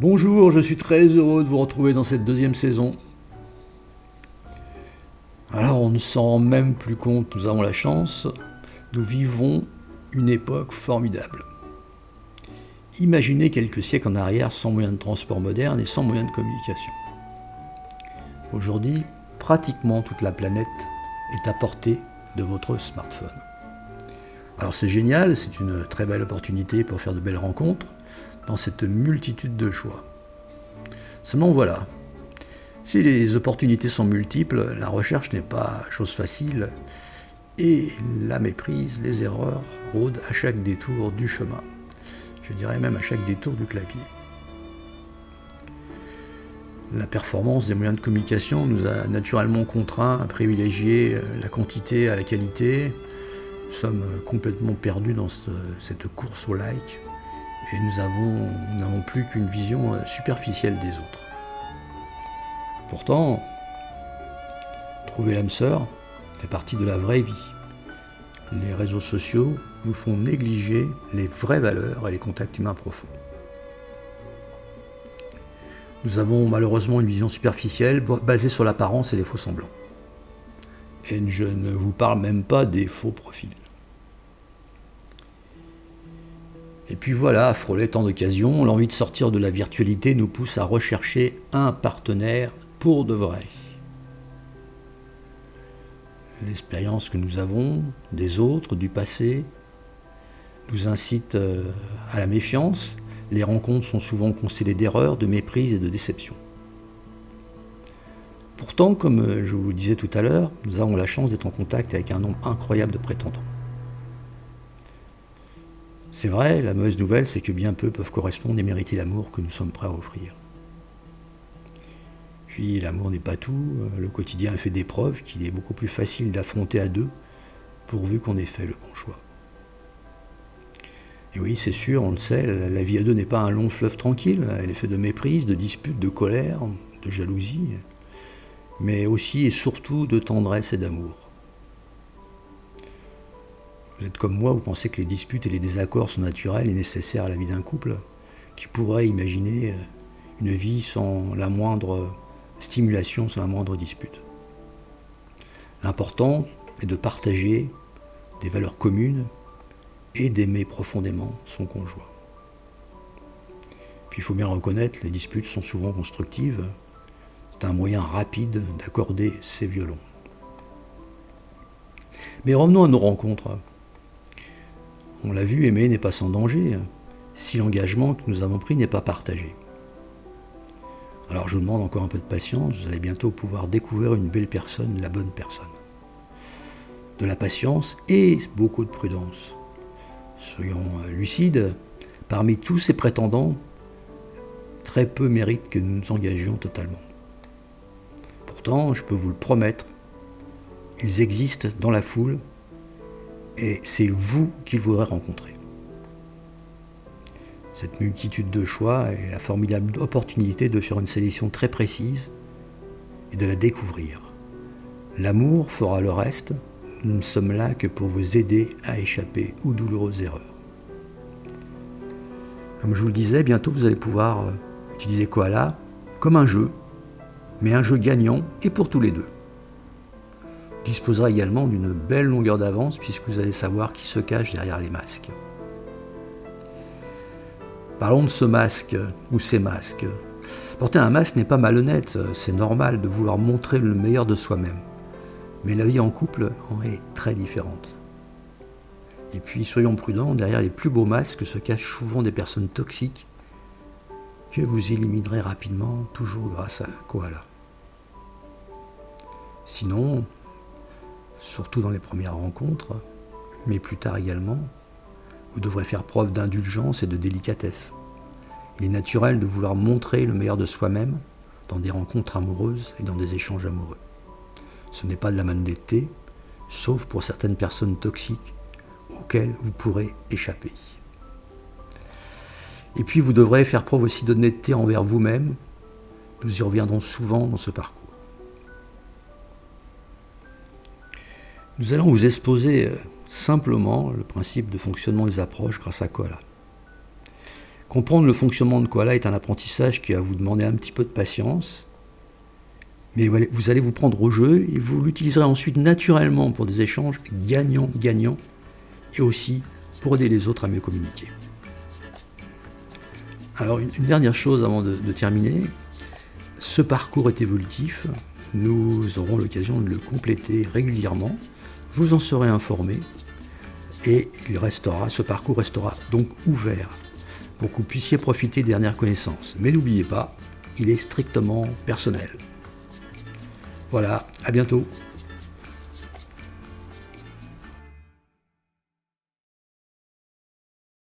Bonjour, je suis très heureux de vous retrouver dans cette deuxième saison. Alors on ne s'en rend même plus compte, nous avons la chance, nous vivons une époque formidable. Imaginez quelques siècles en arrière sans moyens de transport moderne et sans moyens de communication. Aujourd'hui, pratiquement toute la planète est à portée de votre smartphone. Alors c'est génial, c'est une très belle opportunité pour faire de belles rencontres dans cette multitude de choix. Seulement voilà, si les opportunités sont multiples, la recherche n'est pas chose facile et la méprise, les erreurs rôdent à chaque détour du chemin. Je dirais même à chaque détour du clavier. La performance des moyens de communication nous a naturellement contraints à privilégier la quantité à la qualité. Nous sommes complètement perdus dans cette course au like et nous n'avons plus qu'une vision superficielle des autres. Pourtant, trouver l'âme sœur fait partie de la vraie vie. Les réseaux sociaux nous font négliger les vraies valeurs et les contacts humains profonds. Nous avons malheureusement une vision superficielle basée sur l'apparence et les faux semblants. Et je ne vous parle même pas des faux profils. Et puis voilà, à frôler tant d'occasions, l'envie de sortir de la virtualité nous pousse à rechercher un partenaire pour de vrai. L'expérience que nous avons des autres, du passé, nous incite à la méfiance. Les rencontres sont souvent constellées d'erreurs, de méprise et de déception. Pourtant, comme je vous le disais tout à l'heure, nous avons la chance d'être en contact avec un nombre incroyable de prétendants. C'est vrai, la mauvaise nouvelle, c'est que bien peu peuvent correspondre et mériter l'amour que nous sommes prêts à offrir. Puis l'amour n'est pas tout, le quotidien fait des preuves qu'il est beaucoup plus facile d'affronter à deux, pourvu qu'on ait fait le bon choix. Et oui, c'est sûr, on le sait, la vie à deux n'est pas un long fleuve tranquille, elle est faite de méprise, de disputes, de colère, de jalousie, mais aussi et surtout de tendresse et d'amour. Vous êtes comme moi, vous pensez que les disputes et les désaccords sont naturels et nécessaires à la vie d'un couple, qui pourrait imaginer une vie sans la moindre stimulation, sans la moindre dispute. L'important est de partager des valeurs communes et d'aimer profondément son conjoint. Puis il faut bien reconnaître, les disputes sont souvent constructives. C'est un moyen rapide d'accorder ses violons. Mais revenons à nos rencontres. On l'a vu, aimer n'est pas sans danger, si l'engagement que nous avons pris n'est pas partagé. Alors je vous demande encore un peu de patience, vous allez bientôt pouvoir découvrir une belle personne, la bonne personne. De la patience et beaucoup de prudence. Soyons lucides, parmi tous ces prétendants, très peu méritent que nous nous engagions totalement. Pourtant, je peux vous le promettre, ils existent dans la foule et c'est vous qu'ils voudraient rencontrer. Cette multitude de choix est la formidable opportunité de faire une sélection très précise et de la découvrir. L'amour fera le reste. Nous ne sommes là que pour vous aider à échapper aux douloureuses erreurs. Comme je vous le disais, bientôt vous allez pouvoir utiliser Koala comme un jeu, mais un jeu gagnant et pour tous les deux. Vous disposerez également d'une belle longueur d'avance puisque vous allez savoir qui se cache derrière les masques. Parlons de ce masque ou ces masques. Porter un masque n'est pas malhonnête, c'est normal de vouloir montrer le meilleur de soi-même. Mais la vie en couple en est très différente. Et puis soyons prudents, derrière les plus beaux masques se cachent souvent des personnes toxiques que vous éliminerez rapidement, toujours grâce à Koala. Sinon, surtout dans les premières rencontres, mais plus tard également, vous devrez faire preuve d'indulgence et de délicatesse. Il est naturel de vouloir montrer le meilleur de soi-même dans des rencontres amoureuses et dans des échanges amoureux. Ce n'est pas de la malhonnêteté, sauf pour certaines personnes toxiques auxquelles vous pourrez échapper. Et puis vous devrez faire preuve aussi d'honnêteté envers vous-même. Nous y reviendrons souvent dans ce parcours. Nous allons vous exposer simplement le principe de fonctionnement des approches grâce à Koala. Comprendre le fonctionnement de Koala est un apprentissage qui va vous demander un petit peu de patience, mais vous allez vous prendre au jeu et vous l'utiliserez ensuite naturellement pour des échanges gagnant-gagnant et aussi pour aider les autres à mieux communiquer. Alors une dernière chose avant de terminer, ce parcours est évolutif, nous aurons l'occasion de le compléter régulièrement, vous en serez informé et ce parcours restera donc ouvert pour que vous puissiez profiter des dernières connaissances. Mais n'oubliez pas, il est strictement personnel. Voilà, à bientôt.